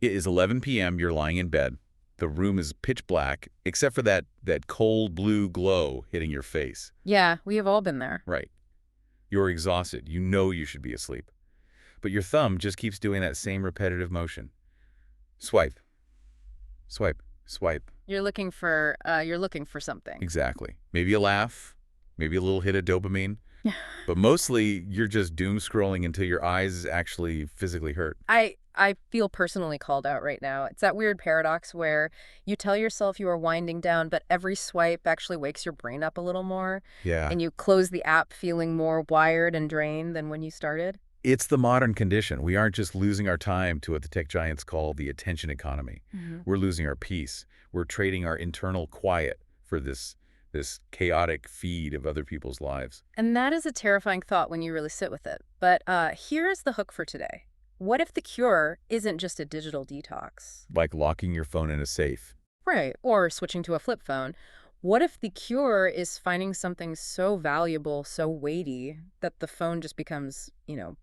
It is 11 p.m., you're lying in bed. The room is pitch black, except for that cold blue glow hitting your face. Yeah, we have all been there. Right. You're exhausted. You know you should be asleep. But your thumb just keeps doing that same repetitive motion. Swipe. Swipe. Swipe. You're looking for something. Exactly. Maybe a laugh. Maybe a little hit of dopamine. But mostly, you're just doom scrolling until your eyes actually physically hurt. I feel personally called out right now. It's that weird paradox where you tell yourself you are winding down, but every swipe actually wakes your brain up a little more. Yeah. And you close the app feeling more wired and drained than when you started. It's the modern condition. We aren't just losing our time to what the tech giants call the attention economy. We're losing our peace. We're trading our internal quiet for this chaotic feed of other people's lives. And that is a terrifying thought when you really sit with it. But here is the hook for today. What if the cure isn't just a digital detox? Like locking your phone in a safe. Right, or switching to a flip phone. What if the cure is finding something so valuable, so weighty, that the phone just becomes,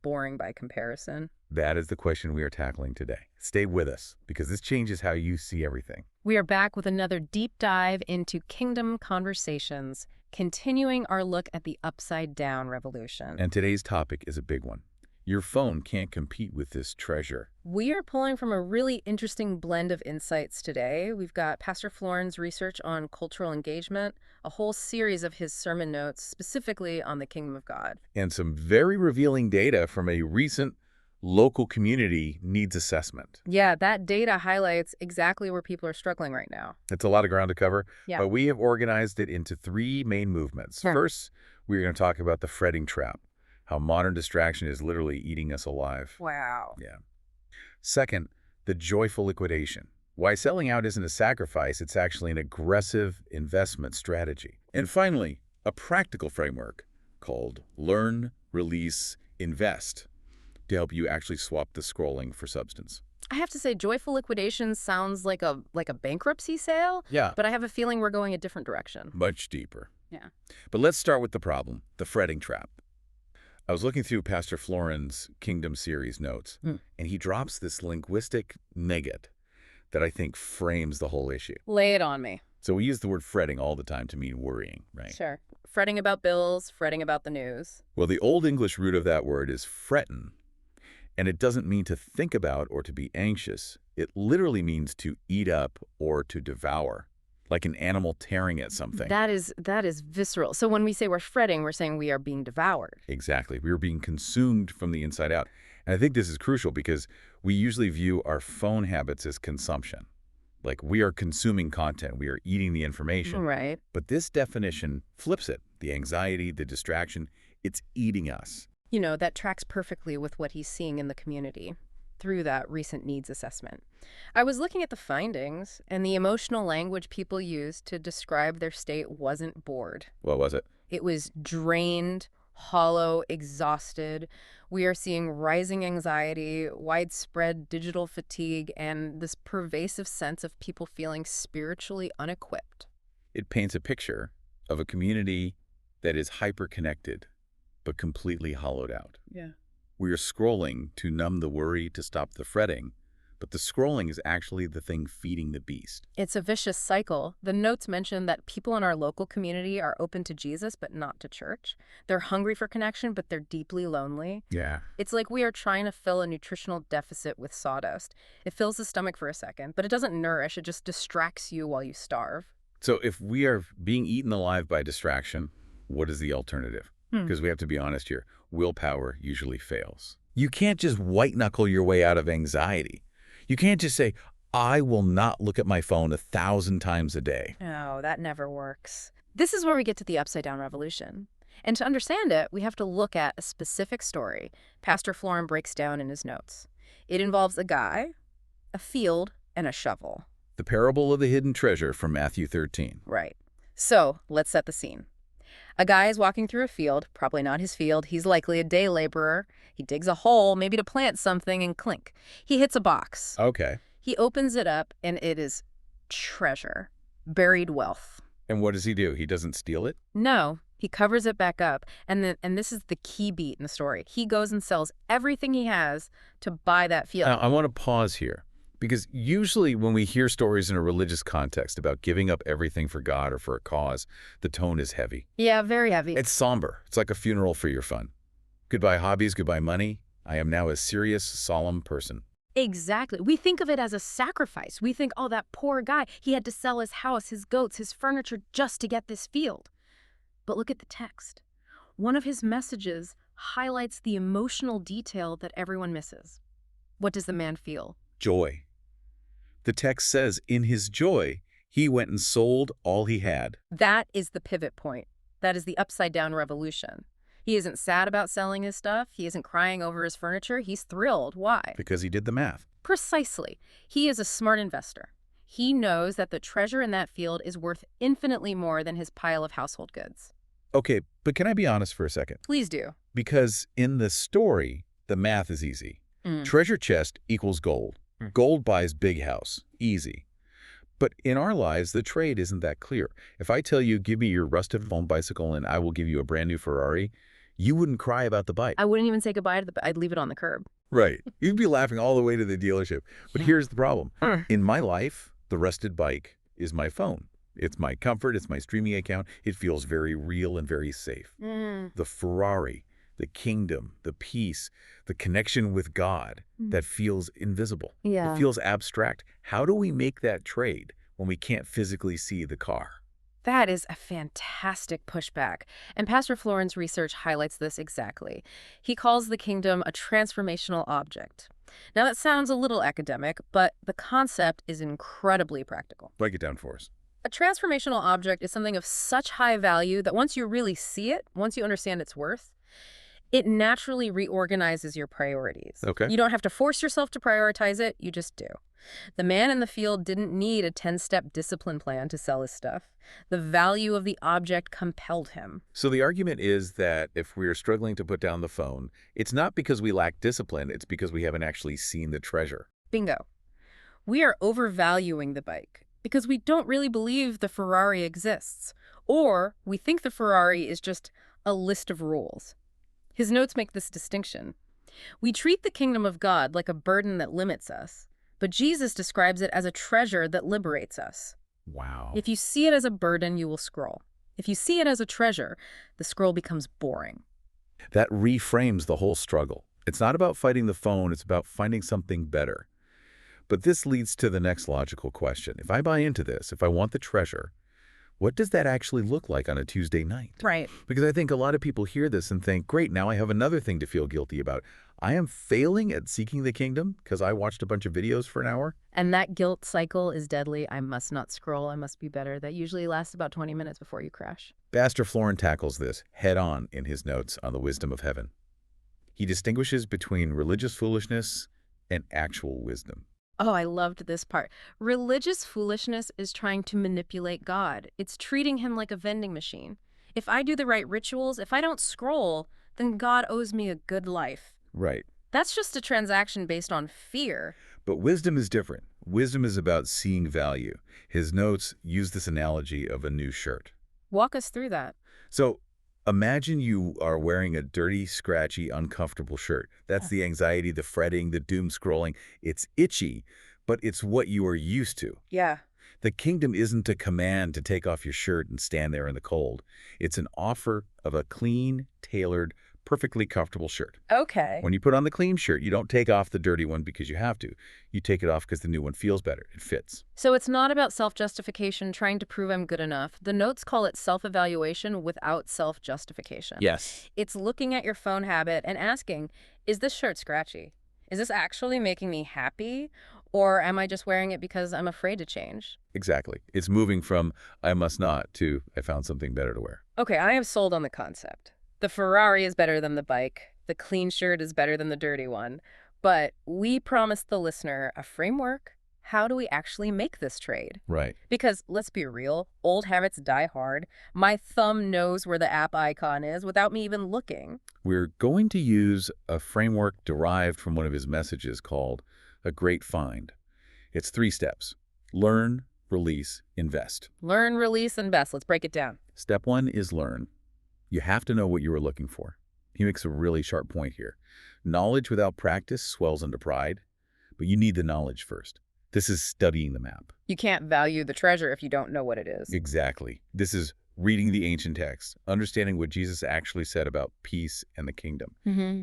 boring by comparison? That is the question we are tackling today. Stay with us, because this changes how you see everything. We are back with another deep dive into Kingdom Conversations, continuing our look at the upside-down revolution. And today's topic is a big one. Your phone can't compete with this treasure. We are pulling from a really interesting blend of insights today. We've got Pastor Florin's research on cultural engagement, a whole series of his sermon notes specifically on the kingdom of God. And some very revealing data from a recent local community needs assessment. Yeah, that data highlights exactly where people are struggling right now. It's a lot of ground to cover, Yeah. but we have organized it into 3 main movements. Sure. First, we're going to talk about the fretting trap. How modern distraction is literally eating us alive. Wow. Yeah. Second, the joyful liquidation. Why selling out isn't a sacrifice, it's actually an aggressive investment strategy. And finally, a practical framework called Learn, Release, Invest to help you actually swap the scrolling for substance. I have to say, joyful liquidation sounds like a bankruptcy sale, Yeah. but I have a feeling we're going a different direction. Much deeper. Yeah. But let's start with the problem, the fretting trap. I was looking through Pastor Florin's Kingdom series notes, and he drops this linguistic nugget that I think frames the whole issue. Lay it on me. So we use the word fretting all the time to mean worrying, right? Sure. Fretting about bills, fretting about the news. Well, the Old English root of that word is fretten, and it doesn't mean to think about or to be anxious. It literally means to eat up or to devour, like an animal tearing at something. That is visceral. So when we say we're fretting, we're saying we are being devoured. Exactly. We are being consumed from the inside out. And I think this is crucial because we usually view our phone habits as consumption. Like we are consuming content, we are eating the information. Right. But this definition flips it. The anxiety, the distraction, it's eating us. That tracks perfectly with what he's seeing in the community through that recent needs assessment. I was looking at the findings, and the emotional language people used to describe their state wasn't bored. What was it? It was drained, hollow, exhausted. We are seeing rising anxiety, widespread digital fatigue, and this pervasive sense of people feeling spiritually unequipped. It paints a picture of a community that is hyper-connected, but completely hollowed out. Yeah. We are scrolling to numb the worry, to stop the fretting, but the scrolling is actually the thing feeding the beast. It's a vicious cycle. The notes mention that people in our local community are open to Jesus, but not to church. They're hungry for connection, but they're deeply lonely. Yeah. It's like we are trying to fill a nutritional deficit with sawdust. It fills the stomach for a second, but it doesn't nourish. It just distracts you while you starve. So if we are being eaten alive by distraction, what is the alternative? Because we have to be honest here, willpower usually fails. You can't just white-knuckle your way out of anxiety. You can't just say, I will not look at my phone 1,000 times a day. No, that never works. This is where we get to the upside-down revolution. And to understand it, we have to look at a specific story Pastor Florin breaks down in his notes. It involves a guy, a field, and a shovel. The parable of the hidden treasure from Matthew 13. Right. So let's set the scene. A guy is walking through a field, probably not his field. He's likely a day laborer. He digs a hole, maybe to plant something, and clink. He hits a box. Okay. He opens it up, and it is treasure, buried wealth. And what does he do? He doesn't steal it? No, he covers it back up. And this is the key beat in the story. He goes and sells everything he has to buy that field. Now, I want to pause here Because usually when we hear stories in a religious context about giving up everything for God or for a cause, the tone is heavy. Yeah, very heavy. It's somber. It's like a funeral for your fun. Goodbye hobbies, goodbye money. I am now a serious, solemn person. Exactly. We think of it as a sacrifice. We think, oh, that poor guy, he had to sell his house, his goats, his furniture just to get this field. But look at the text. One of his messages highlights the emotional detail that everyone misses. What does the man feel? Joy. The text says, in his joy, he went and sold all he had. That is the pivot point. That is the upside-down revolution. He isn't sad about selling his stuff. He isn't crying over his furniture. He's thrilled. Why? Because he did the math. Precisely. He is a smart investor. He knows that the treasure in that field is worth infinitely more than his pile of household goods. Okay, but can I be honest for a second? Please do. Because in the story, the math is easy. Mm. Treasure chest equals gold. Gold buys big house. Easy. But in our lives, the trade isn't that clear. If I tell you, give me your rusted phone bicycle and I will give you a brand new Ferrari, you wouldn't cry about the bike. I wouldn't even say goodbye to I'd leave it on the curb. Right. You'd be laughing all the way to the dealership. But here's the problem. Mm. In my life, the rusted bike is my phone. It's my comfort. It's my streaming account. It feels very real and very safe. The Ferrari, the kingdom, the peace, the connection with God, that feels invisible. Yeah. It feels abstract. How do we make that trade when we can't physically see the car? That is a fantastic pushback, and Pastor Florin's research highlights this exactly. He calls the kingdom a transformational object. Now, that sounds a little academic, but the concept is incredibly practical. Break it down for us. A transformational object is something of such high value that once you really see it, once you understand its worth, it naturally reorganizes your priorities. Okay. You don't have to force yourself to prioritize it, you just do. The man in the field didn't need a 10-step discipline plan to sell his stuff. The value of the object compelled him. So the argument is that if we're struggling to put down the phone, it's not because we lack discipline, it's because we haven't actually seen the treasure. Bingo. We are overvaluing the bike because we don't really believe the Ferrari exists, or we think the Ferrari is just a list of rules. His notes make this distinction. We treat the kingdom of God like a burden that limits us, but Jesus describes it as a treasure that liberates us. Wow. If you see it as a burden, you will scroll. If you see it as a treasure, the scroll becomes boring. That reframes the whole struggle. It's not about fighting the phone, it's about finding something better. But this leads to the next logical question. If I buy into this, if I want the treasure, what does that actually look like on a Tuesday night? Right. Because I think a lot of people hear this and think, great, now I have another thing to feel guilty about. I am failing at seeking the kingdom because I watched a bunch of videos for an hour. And that guilt cycle is deadly. I must not scroll. I must be better. That usually lasts about 20 minutes before you crash. Pastor Florin tackles this head-on in his notes on the wisdom of heaven. He distinguishes between religious foolishness and actual wisdom. Oh, I loved this part. Religious foolishness is trying to manipulate God. It's treating him like a vending machine. If I do the right rituals, if I don't scroll, then God owes me a good life. Right. That's just a transaction based on fear. But wisdom is different. Wisdom is about seeing value. His notes use this analogy of a new shirt. Walk us through that. So imagine you are wearing a dirty, scratchy, uncomfortable shirt. That's the anxiety, the fretting, the doom scrolling. It's itchy, but it's what you are used to. Yeah. The kingdom isn't a command to take off your shirt and stand there in the cold. It's an offer of a clean, tailored, perfectly comfortable shirt. Okay. When you put on the clean shirt, you don't take off the dirty one because you have to. You take it off because the new one feels better. It fits. So it's not about self-justification, trying to prove I'm good enough. The notes call it self-evaluation without self-justification. Yes. It's looking at your phone habit and asking, is this shirt scratchy? Is this actually making me happy? Or am I just wearing it because I'm afraid to change? Exactly. It's moving from I must not to I found something better to wear. Okay, I am sold on the concept. The Ferrari is better than the bike. The clean shirt is better than the dirty one. But we promised the listener a framework. How do we actually make this trade? Right. Because let's be real, old habits die hard. My thumb knows where the app icon is without me even looking. We're going to use a framework derived from one of his messages called A Great Find. It's 3 steps. Learn, release, invest. Learn, release, invest. Let's break it down. Step 1 is learn. You have to know what you are looking for. He makes a really sharp point here. Knowledge without practice swells into pride, but you need the knowledge first. This is studying the map. You can't value the treasure if you don't know what it is. Exactly. This is reading the ancient text, understanding what Jesus actually said about peace and the kingdom.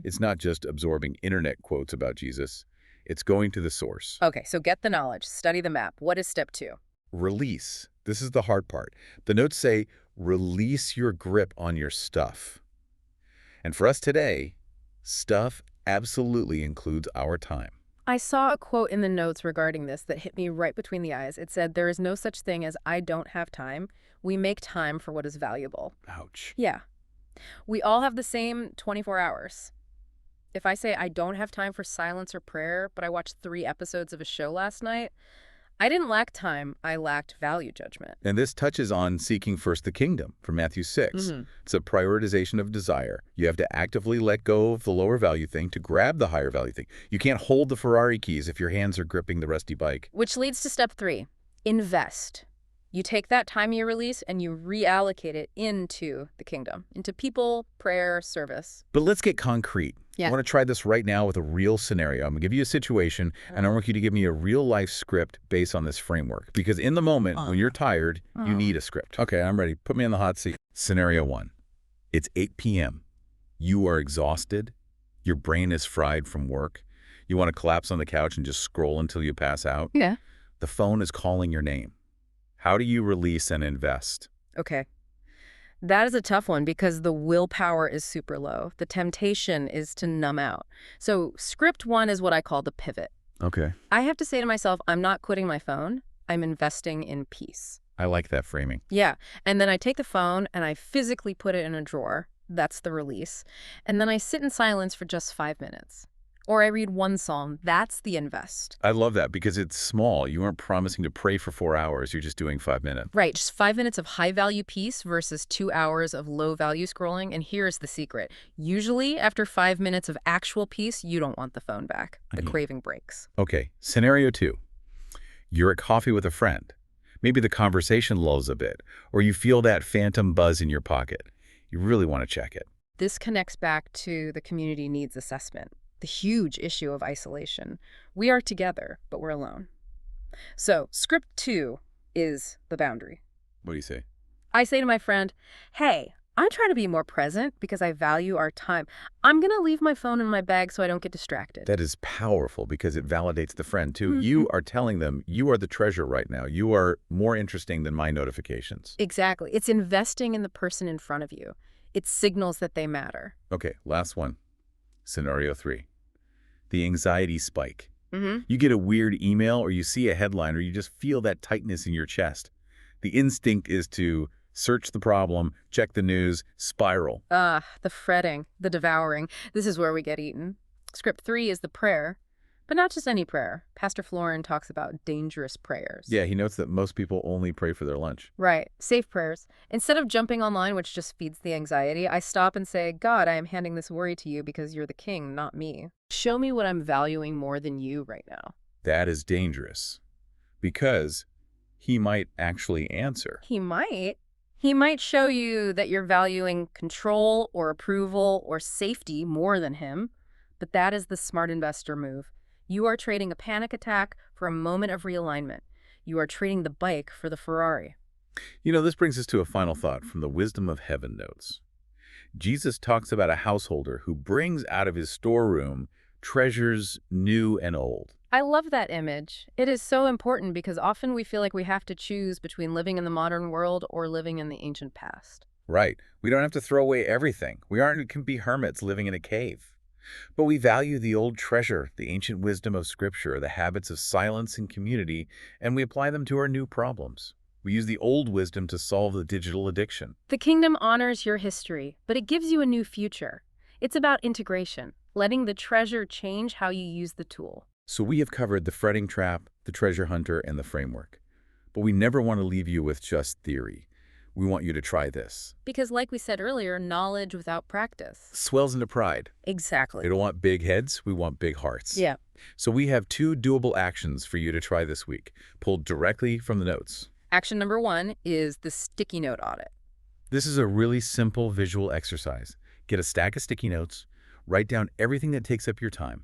It's not just absorbing internet quotes about Jesus. It's going to the source. Okay, so get the knowledge, study the map. What is step 2? Release. This is the hard part. The notes say, release your grip on your stuff. And for us today, stuff absolutely includes our time. I saw a quote in the notes regarding this that hit me right between the eyes. It said, "There is no such thing as I don't have time. We make time for what is valuable." Ouch. Yeah. We all have the same 24 hours. If I say I don't have time for silence or prayer, but I watched 3 episodes of a show last night, I didn't lack time, I lacked value judgment. And this touches on seeking first the kingdom from Matthew 6. It's a prioritization of desire. You have to actively let go of the lower value thing to grab the higher value thing. You can't hold the Ferrari keys if your hands are gripping the rusty bike. Which leads to step 3, invest. You take that time you release and you reallocate it into the kingdom, into people, prayer, service. But let's get concrete. Yeah. I want to try this right now with a real scenario. I'm going to give you a situation, and I want you to give me a real-life script based on this framework. Because in the moment, when you're tired, you need a script. Okay, I'm ready. Put me in the hot seat. Scenario 1. It's 8 p.m. You are exhausted. Your brain is fried from work. You want to collapse on the couch and just scroll until you pass out. Yeah. The phone is calling your name. How do you release and invest? Okay. That is a tough one because the willpower is super low. The temptation is to numb out. So script 1 is what I call the pivot. Okay. I have to say to myself, I'm not quitting my phone. I'm investing in peace. I like that framing. Yeah. And then I take the phone and I physically put it in a drawer. That's the release. And then I sit in silence for just 5 minutes. Or I read one psalm. That's the invest. I love that because it's small. You aren't promising to pray for 4 hours. You're just doing 5 minutes. Right. Just 5 minutes of high-value peace versus 2 hours of low-value scrolling. And here's the secret. Usually, after 5 minutes of actual peace, you don't want the phone back. The craving breaks. Okay. Scenario 2. You're at coffee with a friend. Maybe the conversation lulls a bit, or you feel that phantom buzz in your pocket. You really want to check it. This connects back to the community needs assessment. The huge issue of isolation. We are together, but we're alone. So, script 2 is the boundary. What do you say? I say to my friend, hey, I'm trying to be more present because I value our time. I'm going to leave my phone in my bag so I don't get distracted. That is powerful because it validates the friend, too. You are telling them you are the treasure right now. You are more interesting than my notifications. Exactly. It's investing in the person in front of you. It signals that they matter. Okay, last one. Scenario 3. The anxiety spike. Mm-hmm. You get a weird email or you see a headline or you just feel that tightness in your chest. The instinct is to search the problem, check the news, spiral. The fretting, the devouring. This is where we get eaten. Script 3 is the prayer, but not just any prayer. Pastor Florin talks about dangerous prayers. Yeah, he notes that most people only pray for their lunch. Right. Safe prayers. Instead of jumping online, which just feeds the anxiety, I stop and say, God, I am handing this worry to you because you're the king, not me. Show me what I'm valuing more than you right now. That is dangerous because he might actually answer. He might. He might show you that you're valuing control or approval or safety more than him, but that is the smart investor move. You are trading a panic attack for a moment of realignment. You are trading the bike for the Ferrari. You know, this brings us to a final thought from the Wisdom of Heaven notes. Jesus talks about a householder who brings out of his storeroom treasures new and old. I love that image. It is so important because often we feel like we have to choose between living in the modern world or living in the ancient past. Right. We don't have to throw away everything. We can be hermits living in a cave. But we value the old treasure, the ancient wisdom of Scripture, the habits of silence and community, and we apply them to our new problems. We use the old wisdom to solve the digital addiction. The kingdom honors your history, but it gives you a new future. It's about integration, letting the treasure change how you use the tool. So we have covered the fretting trap, the treasure hunter, and the framework. But we never want to leave you with just theory. We want you to try this. Because like we said earlier, knowledge without practice Swells into pride. Exactly. We don't want big heads, we want big hearts. Yeah. So we have 2 doable actions for you to try this week, pulled directly from the notes. Action number 1 is the sticky note audit. This is a really simple visual exercise. Get a stack of sticky notes, write down everything that takes up your time.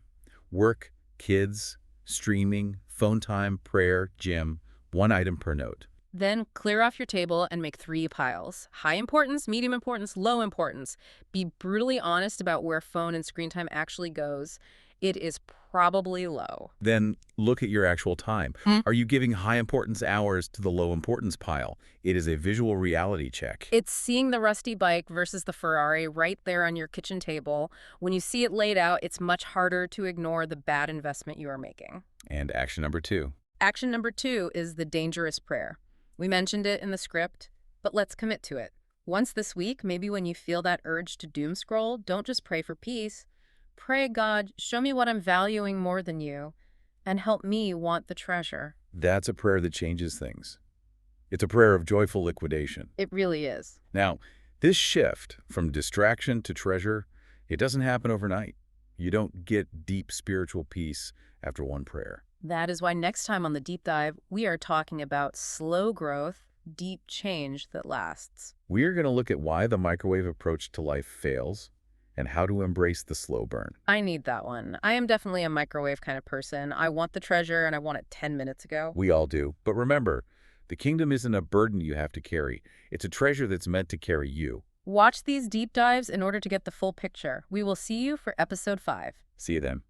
Work, kids, streaming, phone time, prayer, gym, one item per note. Then clear off your table and make 3 piles. High importance, medium importance, low importance. Be brutally honest about where phone and screen time actually goes. It is probably low. Then look at your actual time. Are you giving high importance hours to the low importance pile? It is a visual reality check. It's seeing the rusty bike versus the Ferrari right there on your kitchen table. When you see it laid out, it's much harder to ignore the bad investment you are making. And action number 2. Action number 2 is the dangerous prayer. We mentioned it in the script, but let's commit to it. Once this week, maybe when you feel that urge to doom scroll, don't just pray for peace. Pray, God, show me what I'm valuing more than you, and help me want the treasure. That's a prayer that changes things. It's a prayer of joyful liquidation. It really is. Now, this shift from distraction to treasure, it doesn't happen overnight. You don't get deep spiritual peace after one prayer. That is why next time on the deep dive, we are talking about slow growth, deep change that lasts. We are going to look at why the microwave approach to life fails and how to embrace the slow burn. I need that one. I am definitely a microwave kind of person. I want the treasure and I want it 10 minutes ago. We all do. But remember, the kingdom isn't a burden you have to carry. It's a treasure that's meant to carry you. Watch these deep dives in order to get the full picture. We will see you for episode 5. See you then.